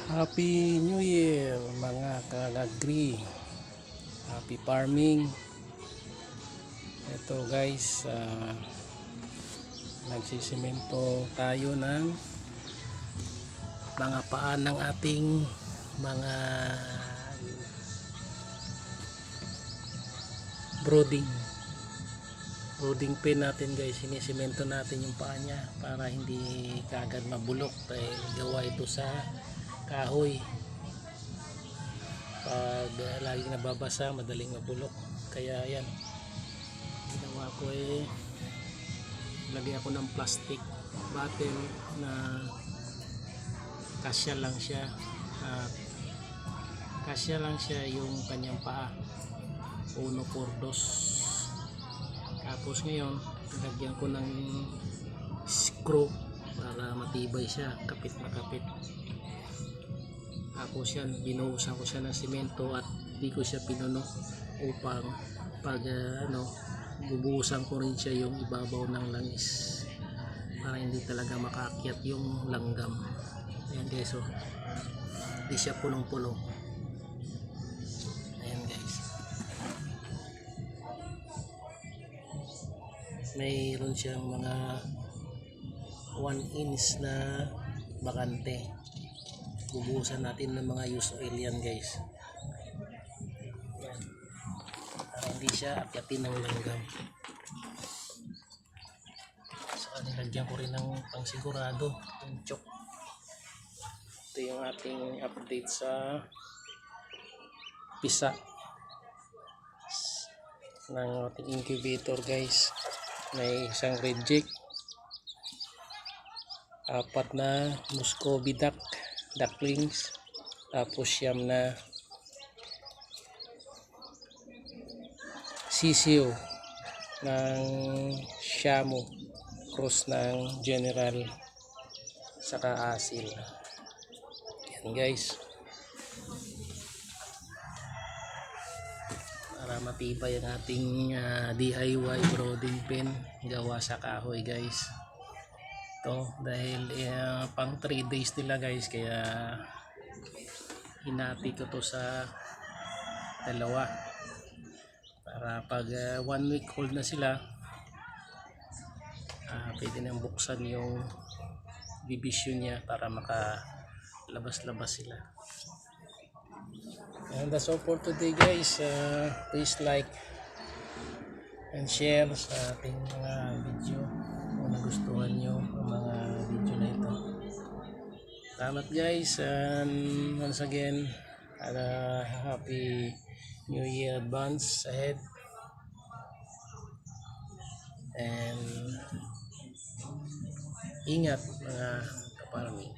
Happy New Year mga ka-agri. Happy farming. Ito guys, nagsisimento tayo ng mga paan ng ating mga brooding pen natin guys. Sinisemento natin yung paa niya para hindi kaagad mabulok dahil gawa ito sa kahoy. Pag laging nababasa madaling mabulok, kaya yan, ginawa ko lagyan ako ng plastic bottle na kasya lang siya, yung kanyang paa 1x2. Tapos ngayon nilagyan ko ng screw para matibay siya, kapit na kapit. Tapos yan, binuhusan ko siya ng simento at di ko siya pinuno upang pag bubuhusan ko rin siya yung ibabaw ng langis para hindi talaga makaakyat yung langgam. Ayan guys, hindi siya punong-puno. Ayan guys, mayroon siyang mga 1 inch na bakante. Bubuhusan natin ng mga used oil yan guys. Yan, para hindi siya akyatin ng langgam. So nilagyan ko rin ng pangsigurado yung chok. Ito yung ating update sa pisa ng ating incubator guys. May isang reject, 4 na Muscovy ducklings, tapos siyam na sisiyo ng Shamu, cross ng General saka asil. Yan guys, para matibay ang ating DIY brooding pen gawa sa kahoy guys. Ito dahil pang 3 days nila guys, kaya hinati ko to sa dalawa para pag 1 week old na sila, pwede nang buksan yung division niya para makalabas-labas sila. And that's all for today guys. Please like and share sa ating mga video kung nagustuhan nyo ang mga video na ito. Salamat guys, and once again happy New Year advance ahead, and ingat mga kaparami.